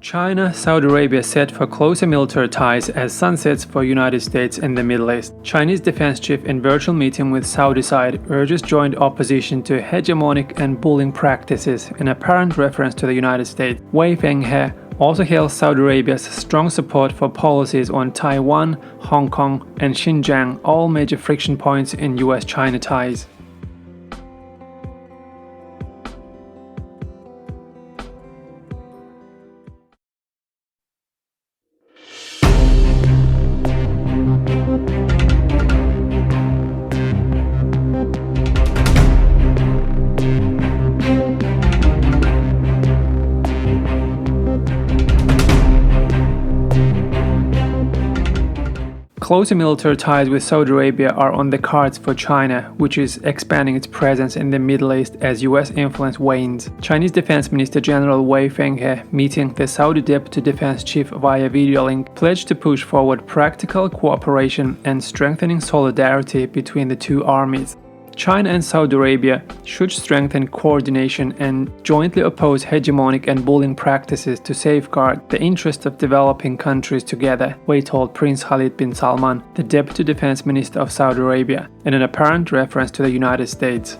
China, Saudi Arabia set for closer military ties as sunsets for United States and the Middle East. Chinese defense chief in virtual meeting with Saudi side urges joint opposition to hegemonic and bullying practices in apparent reference to the United States. Wei Fenghe also hails Saudi Arabia's strong support for policies on Taiwan, Hong Kong, and Xinjiang, all major friction points in US-China ties. Closer military ties with Saudi Arabia are on the cards for China, which is expanding its presence in the Middle East as US influence wanes. Chinese Defense Minister General Wei Fenghe, meeting the Saudi Deputy Defense Chief via video link, pledged to push forward practical cooperation and strengthening solidarity between the two armies. China and Saudi Arabia should strengthen coordination and jointly oppose hegemonic and bullying practices to safeguard the interests of developing countries together, Wei told Prince Khalid bin Salman, the Deputy Defense Minister of Saudi Arabia, in an apparent reference to the United States.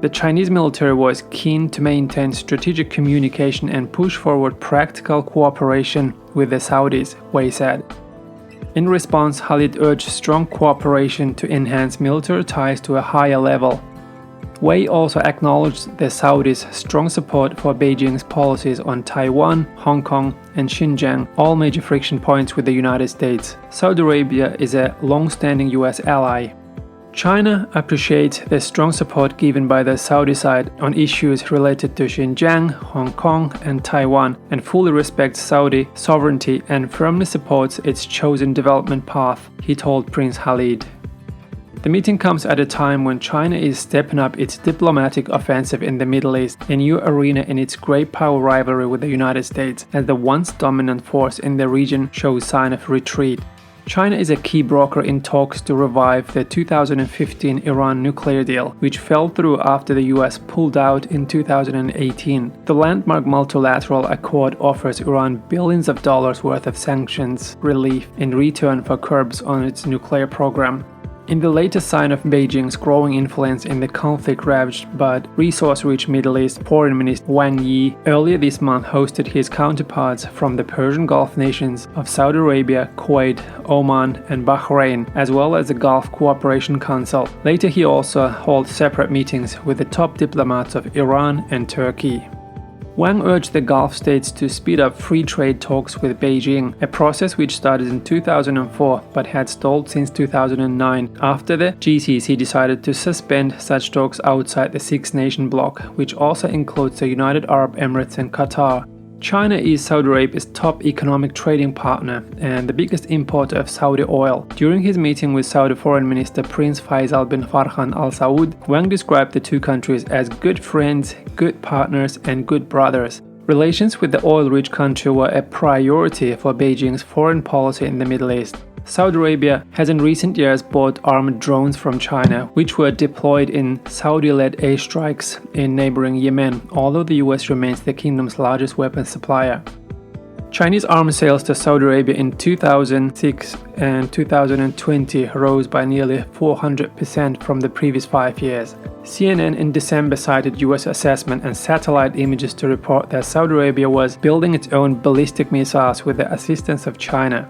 The Chinese military was keen to maintain strategic communication and push forward practical cooperation with the Saudis, Wei said. In response, Khalid urged strong cooperation to enhance military ties to a higher level. Wei also acknowledged the Saudis' strong support for Beijing's policies on Taiwan, Hong Kong, and Xinjiang, all major friction points with the United States. Saudi Arabia is a long-standing US ally. China appreciates the strong support given by the Saudi side on issues related to Xinjiang, Hong Kong, and Taiwan, and fully respects Saudi sovereignty and firmly supports its chosen development path, he told Prince Khalid. The meeting comes at a time when China is stepping up its diplomatic offensive in the Middle East, a new arena in its great power rivalry with the United States, as the once dominant force in the region shows sign of retreat. China is a key broker in talks to revive the 2015 Iran nuclear deal, which fell through after the US pulled out in 2018. The landmark multilateral accord offers Iran billions of dollars worth of sanctions relief in return for curbs on its nuclear program. In the latest sign of Beijing's growing influence in the conflict-ravaged but resource-rich Middle East, Foreign Minister Wang Yi earlier this month hosted his counterparts from the Persian Gulf nations of Saudi Arabia, Kuwait, Oman, and Bahrain, as well as the Gulf Cooperation Council. Later he also held separate meetings with the top diplomats of Iran and Turkey. Wang urged the Gulf states to speed up free trade talks with Beijing, a process which started in 2004 but had stalled since 2009 after the GCC decided to suspend such talks outside the six-nation bloc, which also includes the United Arab Emirates and Qatar. China is Saudi Arabia's top economic trading partner and the biggest importer of Saudi oil. During his meeting with Saudi Foreign Minister Prince Faisal bin Farhan Al Saud, Wang described the two countries as good friends, good partners, and good brothers. Relations with the oil-rich country were a priority for Beijing's foreign policy in the Middle East. Saudi Arabia has in recent years bought armored drones from China, which were deployed in Saudi-led airstrikes in neighboring Yemen, although the US remains the kingdom's largest weapons supplier. Chinese arms sales to Saudi Arabia in 2006 and 2020 rose by nearly 400% from the previous 5 years. CNN in December cited US assessment and satellite images to report that Saudi Arabia was building its own ballistic missiles with the assistance of China.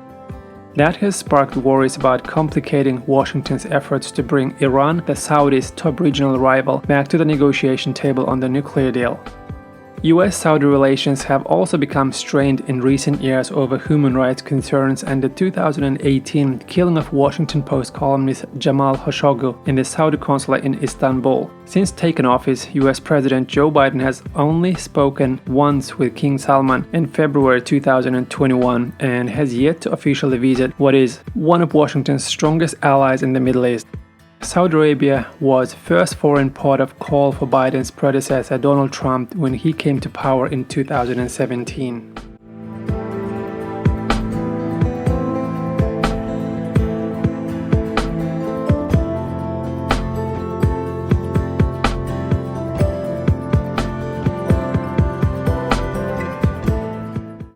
That has sparked worries about complicating Washington's efforts to bring Iran, the Saudis' top regional rival, back to the negotiation table on the nuclear deal. US-Saudi relations have also become strained in recent years over human rights concerns and the 2018 killing of Washington Post columnist Jamal Khashoggi in the Saudi consulate in Istanbul. Since taking office, US President Joe Biden has only spoken once with King Salman in February 2021 and has yet to officially visit what is one of Washington's strongest allies in the Middle East. Saudi Arabia was first foreign port of call for Biden's predecessor Donald Trump when he came to power in 2017.